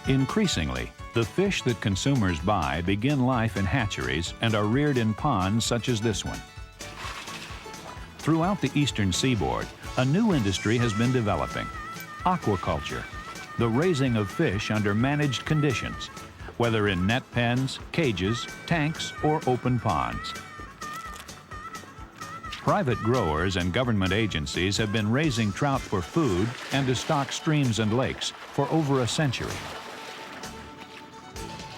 Increasingly, the fish that consumers buy begin life in hatcheries and are reared in ponds such as this one. Throughout the eastern seaboard, a new industry has been developing: aquaculture, the raising of fish under managed conditions, whether in net pens, cages, tanks, or open ponds. Private growers and government agencies have been raising trout for food and to stock streams and lakes for over a century.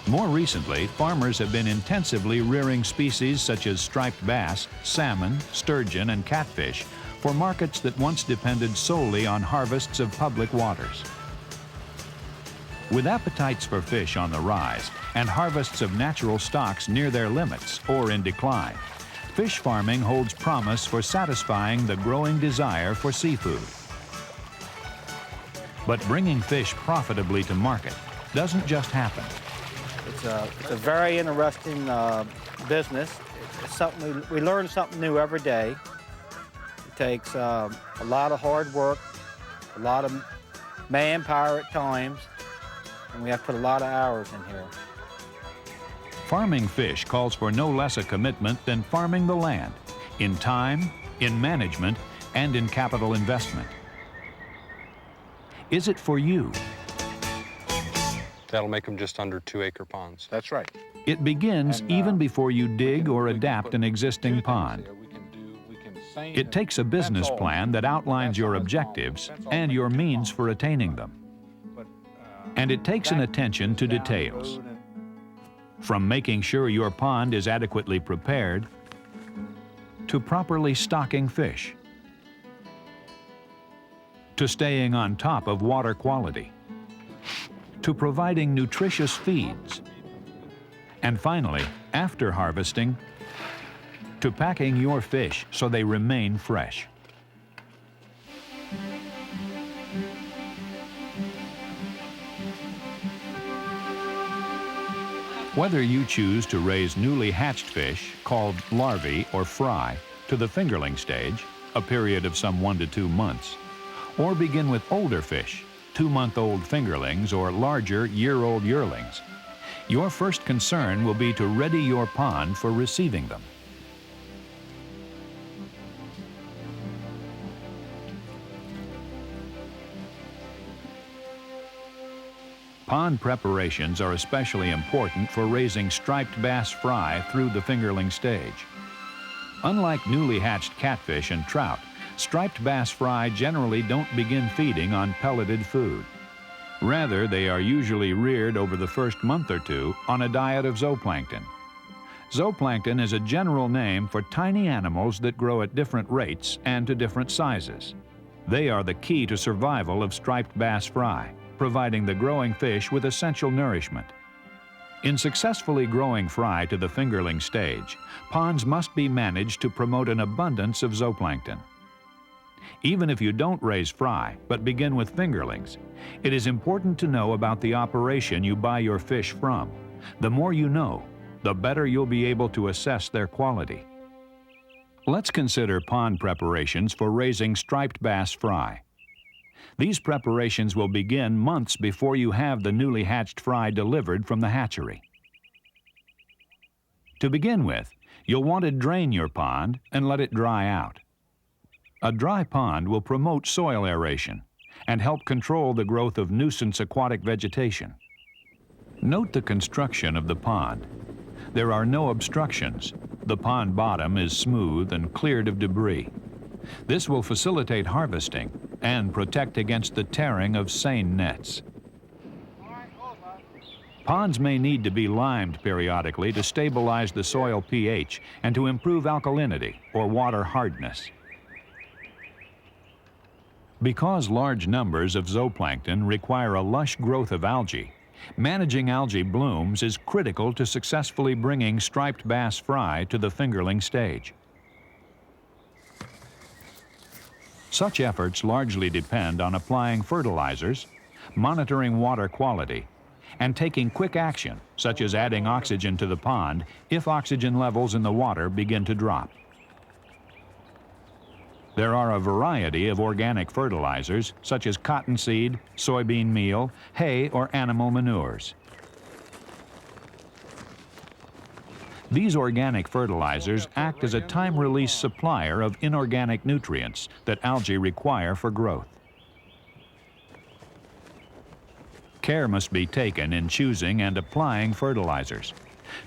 More recently, farmers have been intensively rearing species such as striped bass, salmon, sturgeon, and catfish for markets that once depended solely on harvests of public waters. With appetites for fish on the rise and harvests of natural stocks near their limits or in decline, fish farming holds promise for satisfying the growing desire for seafood. But bringing fish profitably to market doesn't just happen. It's a very interesting business. It's something we learn something new every day. It takes a lot of hard work, a lot of manpower at times, and we have to put a lot of hours in here. Farming fish calls for no less a commitment than farming the land, in time, in management, and in capital investment. Is it for you? That'll make them just under 2-acre ponds. That's right. It begins even before you dig or adapt an existing pond. It takes a business plan that outlines your objectives and your means for attaining them. And it takes an attention to details. From making sure your pond is adequately prepared, to properly stocking fish, to staying on top of water quality, to providing nutritious feeds, and finally, after harvesting, to packing your fish so they remain fresh. Whether you choose to raise newly hatched fish, called larvae or fry, to the fingerling stage, a period of some 1 to 2 months, or begin with older fish, 2-month-old fingerlings or larger year-old yearlings, your first concern will be to ready your pond for receiving them. Pond preparations are especially important for raising striped bass fry through the fingerling stage. Unlike newly hatched catfish and trout, striped bass fry generally don't begin feeding on pelleted food. Rather, they are usually reared over the first month or two on a diet of zooplankton. Zooplankton is a general name for tiny animals that grow at different rates and to different sizes. They are the key to survival of striped bass fry, providing the growing fish with essential nourishment. In successfully growing fry to the fingerling stage, ponds must be managed to promote an abundance of zooplankton. Even if you don't raise fry, but begin with fingerlings, it is important to know about the operation you buy your fish from. The more you know, the better you'll be able to assess their quality. Let's consider pond preparations for raising striped bass fry. These preparations will begin months before you have the newly hatched fry delivered from the hatchery. To begin with, you'll want to drain your pond and let it dry out. A dry pond will promote soil aeration and help control the growth of nuisance aquatic vegetation. Note the construction of the pond. There are no obstructions. The pond bottom is smooth and cleared of debris. This will facilitate harvesting and protect against the tearing of seine nets. Ponds may need to be limed periodically to stabilize the soil pH and to improve alkalinity or water hardness. Because large numbers of zooplankton require a lush growth of algae, managing algae blooms is critical to successfully bringing striped bass fry to the fingerling stage. Such efforts largely depend on applying fertilizers, monitoring water quality, and taking quick action, such as adding oxygen to the pond if oxygen levels in the water begin to drop. There are a variety of organic fertilizers, such as cottonseed, soybean meal, hay, or animal manures. These organic fertilizers act as a time-release supplier of inorganic nutrients that algae require for growth. Care must be taken in choosing and applying fertilizers.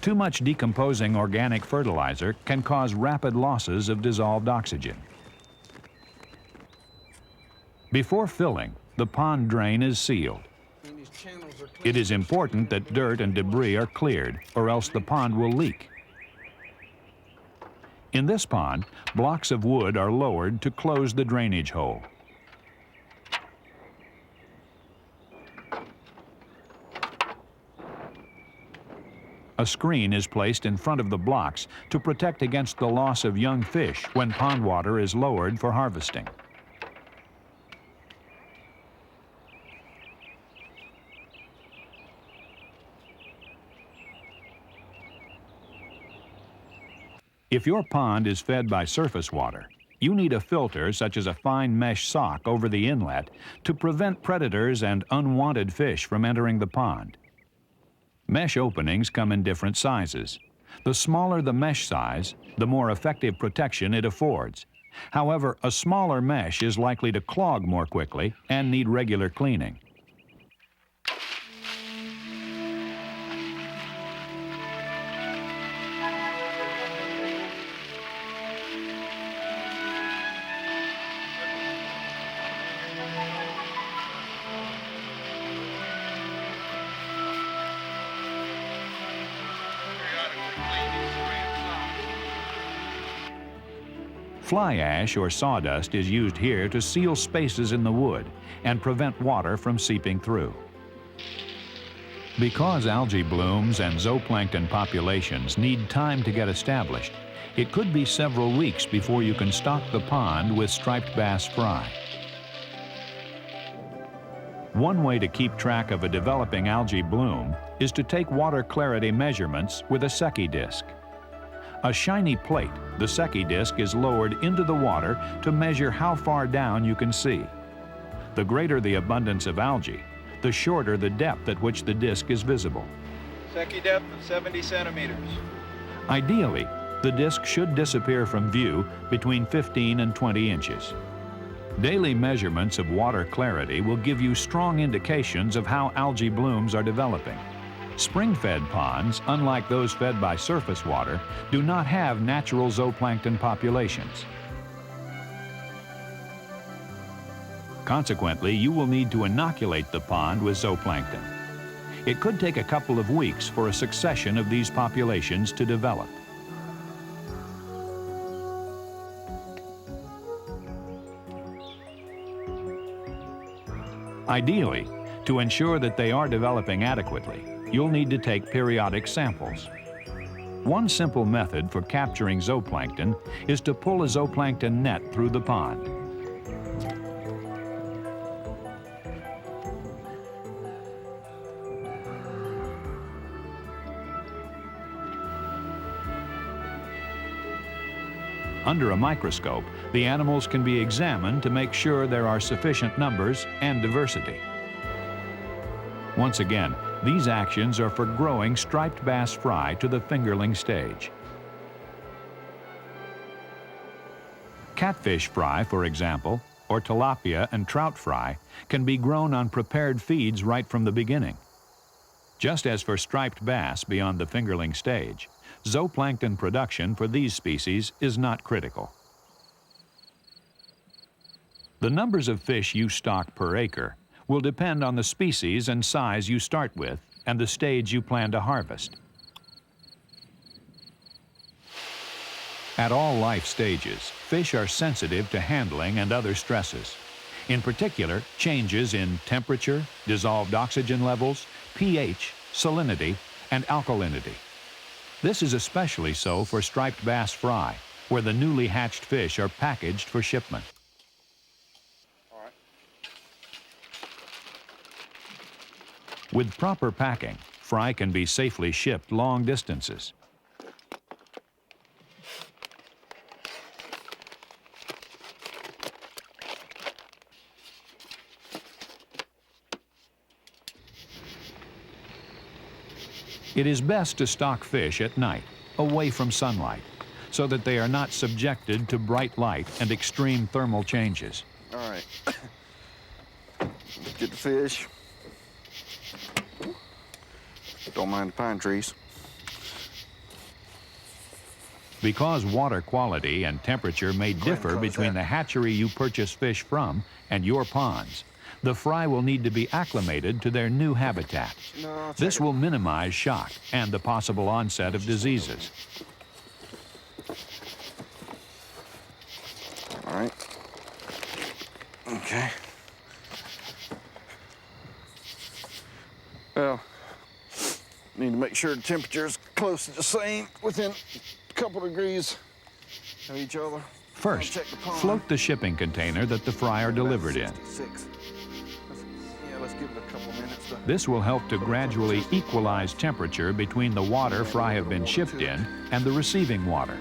Too much decomposing organic fertilizer can cause rapid losses of dissolved oxygen. Before filling, the pond drain is sealed. It is important that dirt and debris are cleared, or else the pond will leak. In this pond, blocks of wood are lowered to close the drainage hole. A screen is placed in front of the blocks to protect against the loss of young fish when pond water is lowered for harvesting. If your pond is fed by surface water, you need a filter such as a fine mesh sock over the inlet to prevent predators and unwanted fish from entering the pond. Mesh openings come in different sizes. The smaller the mesh size, the more effective protection it affords. However, a smaller mesh is likely to clog more quickly and need regular cleaning. Fly ash or sawdust is used here to seal spaces in the wood and prevent water from seeping through. Because algae blooms and zooplankton populations need time to get established, it could be several weeks before you can stock the pond with striped bass fry. One way to keep track of a developing algae bloom is to take water clarity measurements with a Secchi disc. A shiny plate, the Secchi disc, is lowered into the water to measure how far down you can see. The greater the abundance of algae, the shorter the depth at which the disc is visible. Secchi depth of 70 centimeters. Ideally, the disc should disappear from view between 15 and 20 inches. Daily measurements of water clarity will give you strong indications of how algae blooms are developing. Spring-fed ponds, unlike those fed by surface water, do not have natural zooplankton populations. Consequently, you will need to inoculate the pond with zooplankton. It could take a couple of weeks for a succession of these populations to develop. Ideally, to ensure that they are developing adequately, you'll need to take periodic samples. One simple method for capturing zooplankton is to pull a zooplankton net through the pond. Under a microscope, the animals can be examined to make sure there are sufficient numbers and diversity. Once again, these actions are for growing striped bass fry to the fingerling stage. Catfish fry, for example, or tilapia and trout fry, can be grown on prepared feeds right from the beginning. Just as for striped bass beyond the fingerling stage, zooplankton production for these species is not critical. The numbers of fish you stock per acre will depend on the species and size you start with and the stage you plan to harvest. At all life stages, fish are sensitive to handling and other stresses. In particular, changes in temperature, dissolved oxygen levels, pH, salinity, and alkalinity. This is especially so for striped bass fry, where the newly hatched fish are packaged for shipment. With proper packing, fry can be safely shipped long distances. It is best to stock fish at night, away from sunlight, so that they are not subjected to bright light and extreme thermal changes. All right. Let's get the fish. Don't mind the pine trees. Because water quality and temperature may differ between the hatchery you purchase fish from and your ponds, the fry will need to be acclimated to their new habitat. This will minimize shock and the possible onset of diseases. All right. Okay. Well, need to make sure the temperature is close to the same, within a couple degrees of each other. First, float the shipping container that the fry are delivered in. 66. Yeah, let's give it a couple minutes to... This will help to gradually equalize temperature between the water fry have been shipped in and the receiving water.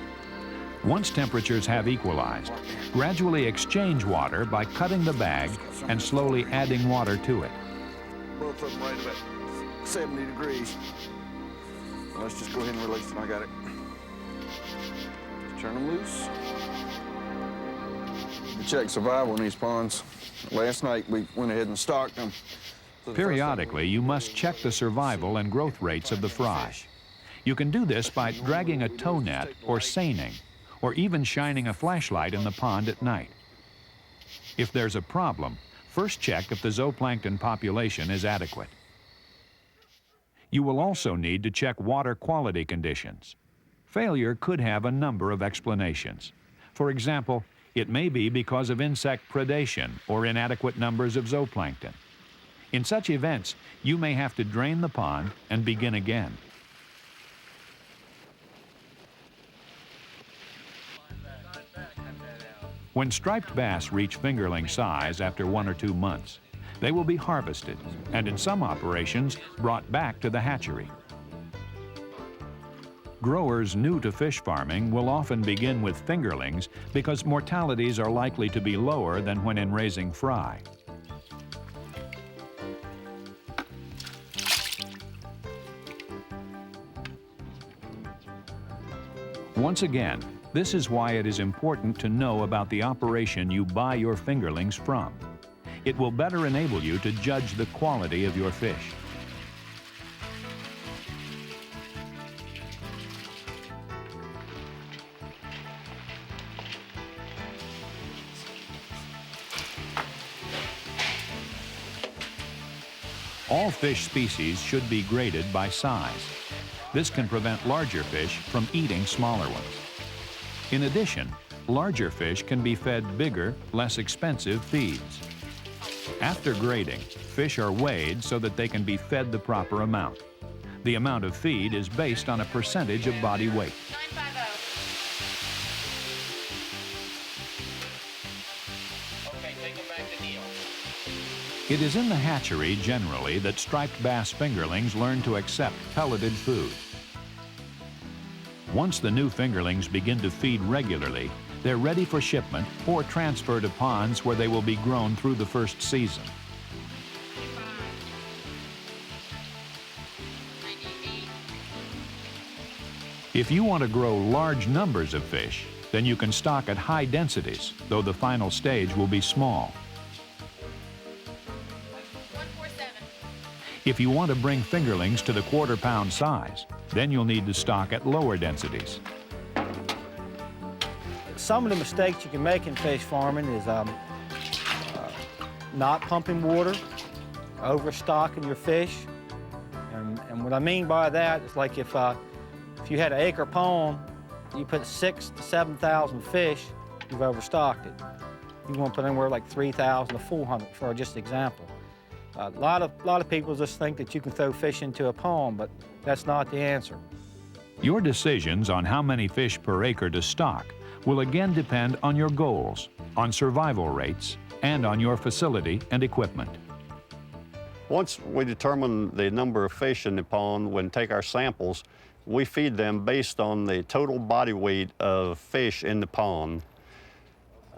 Once temperatures have equalized, gradually exchange water by cutting the bag and slowly adding water to it. Both of them right about 70 degrees. Let's just go ahead and release them. I got it. Turn them loose. We checked survival in these ponds. Last night we went ahead and stocked them. Periodically, you must check the survival and growth rates of the fry. You can do this by dragging a tow net or seining, or even shining a flashlight in the pond at night. If there's a problem, first check if the zooplankton population is adequate. You will also need to check water quality conditions. Failure could have a number of explanations. For example, it may be because of insect predation or inadequate numbers of zooplankton. In such events, you may have to drain the pond and begin again. When striped bass reach fingerling size after 1 or 2 months, they will be harvested and in some operations brought back to the hatchery. Growers new to fish farming will often begin with fingerlings because mortalities are likely to be lower than when in raising fry. Once again, this is why it is important to know about the operation you buy your fingerlings from. It will better enable you to judge the quality of your fish. All fish species should be graded by size. This can prevent larger fish from eating smaller ones. In addition, larger fish can be fed bigger, less expensive feeds. After grading, fish are weighed so that they can be fed the proper amount. The amount of feed is based on a percentage of body weight. 950. Okay, take them back to Neil. It is in the hatchery generally that striped bass fingerlings learn to accept pelleted food. Once the new fingerlings begin to feed regularly, they're ready for shipment or transfer to ponds where they will be grown through the first season. 98. If you want to grow large numbers of fish, then you can stock at high densities, though the final stage will be small. 147. If you want to bring fingerlings to the quarter-pound size, then you'll need to stock at lower densities. Some of the mistakes you can make in fish farming is not pumping water, overstocking your fish. And what I mean by that is like if you had an acre pond, you put 6,000 to 7,000 fish, you've overstocked it. You want to put anywhere like 3,000 to 400 for just example. A lot of people just think that you can throw fish into a pond, but that's not the answer. Your decisions on how many fish per acre to stock will again depend on your goals, on survival rates, and on your facility and equipment. Once we determine the number of fish in the pond, when we take our samples, we feed them based on the total body weight of fish in the pond.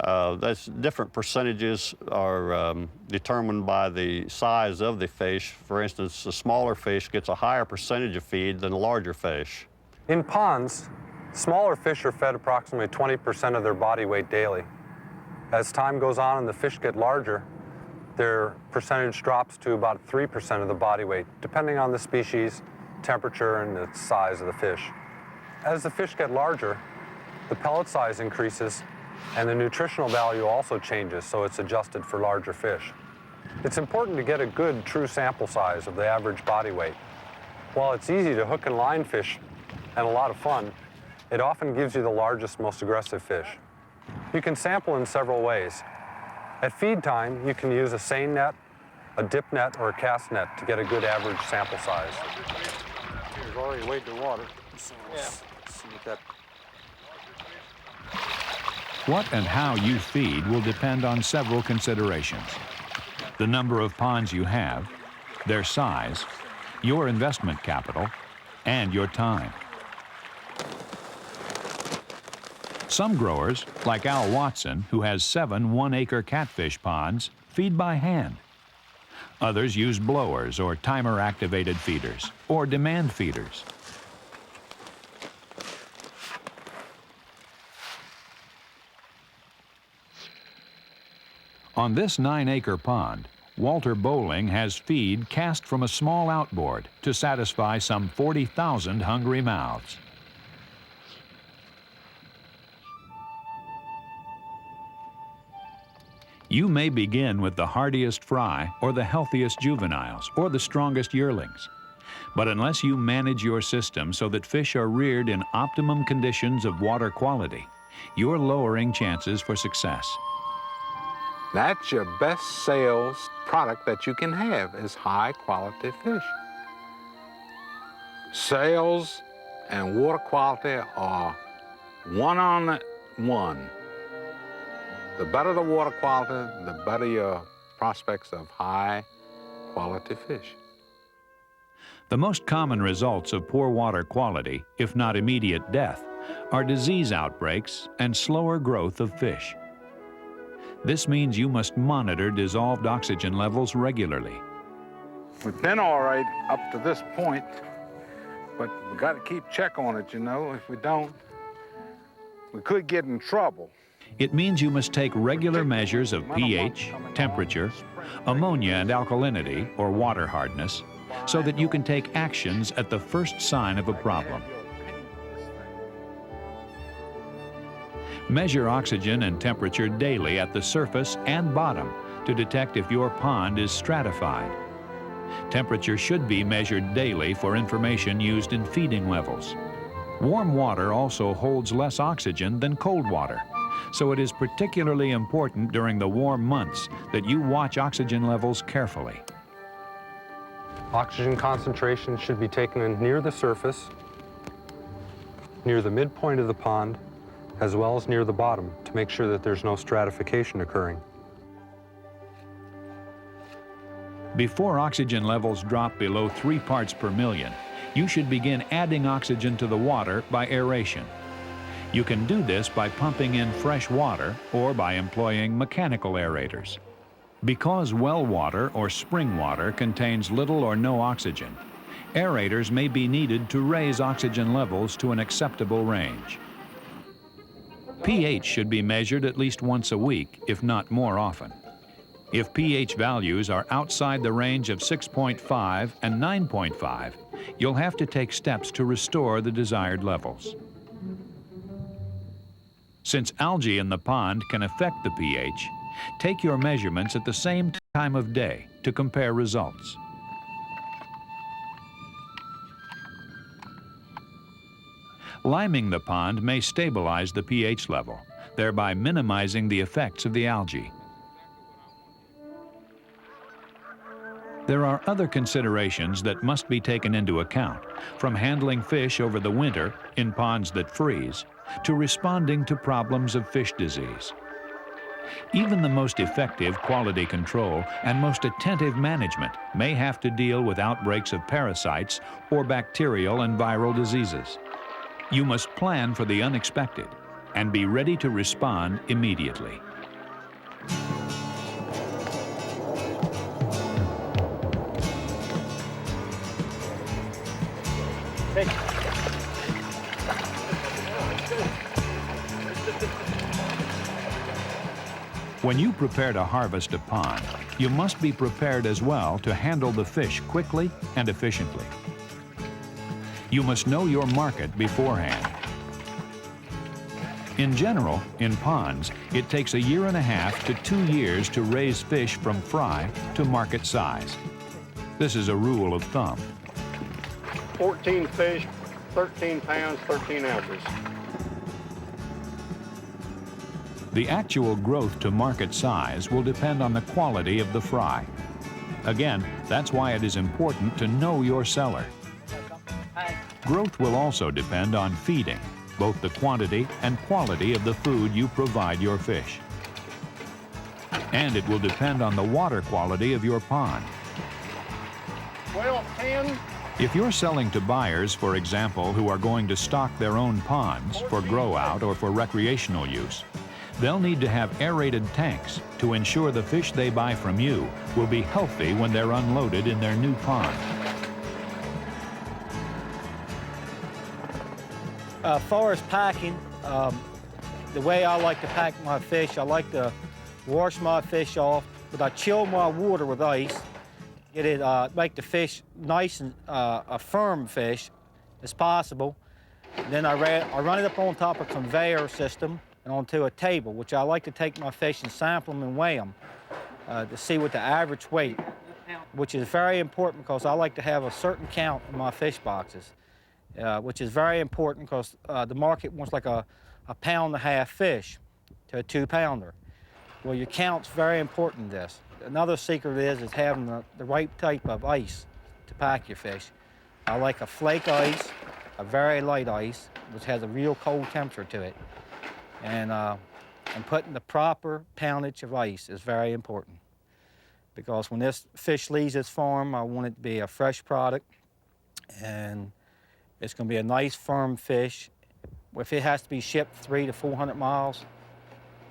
That's different percentages are determined by the size of the fish. For instance, the smaller fish gets a higher percentage of feed than the larger fish. In ponds, smaller fish are fed approximately 20% of their body weight daily. As time goes on and the fish get larger, their percentage drops to about 3% of the body weight, depending on the species, temperature, and the size of the fish. As the fish get larger, the pellet size increases and the nutritional value also changes, so it's adjusted for larger fish. It's important to get a good, true sample size of the average body weight. While it's easy to hook and line fish and a lot of fun, it often gives you the largest, most aggressive fish. You can sample in several ways. At feed time, you can use a seine net, a dip net, or a cast net to get a good average sample size. There's already weighed the water. So let's see what that. What and how you feed will depend on several considerations: the number of ponds you have, their size, your investment capital, and your time. Some growers, like Al Watson, who has 7 one-acre catfish ponds, feed by hand. Others use blowers or timer-activated feeders or demand feeders. On this 9-acre pond, Walter Bowling has feed cast from a small outboard to satisfy some 40,000 hungry mouths. You may begin with the hardiest fry or the healthiest juveniles or the strongest yearlings. But unless you manage your system so that fish are reared in optimum conditions of water quality, you're lowering chances for success. That's your best sales product that you can have is high quality fish. Sales and water quality are one-on-one. The better the water quality, the better your prospects of high quality fish. The most common results of poor water quality, if not immediate death, are disease outbreaks and slower growth of fish. This means you must monitor dissolved oxygen levels regularly. We've been all right up to this point, but we got to keep check on it, you know. If we don't, we could get in trouble. It means you must take regular measures of pH, temperature, ammonia and alkalinity, or water hardness, so that you can take actions at the first sign of a problem. Measure oxygen and temperature daily at the surface and bottom to detect if your pond is stratified. Temperature should be measured daily for information used in feeding levels. Warm water also holds less oxygen than cold water, so it is particularly important during the warm months that you watch oxygen levels carefully. Oxygen concentration should be taken in near the surface, near the midpoint of the pond, as well as near the bottom to make sure that there's no stratification occurring. Before oxygen levels drop below 3 parts per million, you should begin adding oxygen to the water by aeration. You can do this by pumping in fresh water or by employing mechanical aerators. Because well water or spring water contains little or no oxygen, aerators may be needed to raise oxygen levels to an acceptable range. pH should be measured at least once a week, if not more often. If pH values are outside the range of 6.5 and 9.5, you'll have to take steps to restore the desired levels. Since algae in the pond can affect the pH, take your measurements at the same time of day to compare results. Liming the pond may stabilize the pH level, thereby minimizing the effects of the algae. There are other considerations that must be taken into account, from handling fish over the winter in ponds that freeze to responding to problems of fish disease. Even the most effective quality control and most attentive management may have to deal with outbreaks of parasites or bacterial and viral diseases. You must plan for the unexpected and be ready to respond immediately. Take When you prepare to harvest a pond, you must be prepared as well to handle the fish quickly and efficiently. You must know your market beforehand. In general, in ponds, it takes 1.5 to 2 years to raise fish from fry to market size. This is a rule of thumb. 14 fish, 13 pounds, 13 ounces. The actual growth to market size will depend on the quality of the fry. Again, that's why it is important to know your seller. Growth will also depend on feeding, both the quantity and quality of the food you provide your fish. And it will depend on the water quality of your pond. 12, 10. If you're selling to buyers, for example, who are going to stock their own ponds for grow-out or for recreational use, they'll need to have aerated tanks to ensure the fish they buy from you will be healthy when they're unloaded in their new pond. As far as packing, the way I like to pack my fish, I like to wash my fish off, but I chill my water with ice, get it, make the fish nice and a firm fish as possible. Then I run it up on top of a conveyor system and onto a table, which I like to take my fish and sample them and weigh them to see what the average weight, which is very important because I like to have a certain count in my fish boxes. Which is very important because the market wants like a 1.5 pound fish to a 2-pounder. Well, your count's very important in this. Another secret is having the right type of ice to pack your fish. I like a flake ice, a very light ice, which has a real cold temperature to it. And putting the proper poundage of ice is very important because when this fish leaves its farm, I want it to be a fresh product, and it's going to be a nice, firm fish. If it has to be shipped 300 to 400 miles,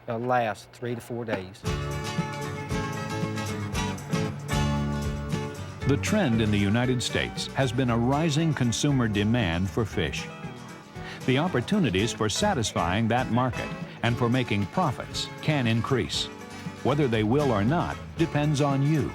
it'll last 3 to 4 days. The trend in the United States has been a rising consumer demand for fish. The opportunities for satisfying that market and for making profits can increase. Whether they will or not depends on you.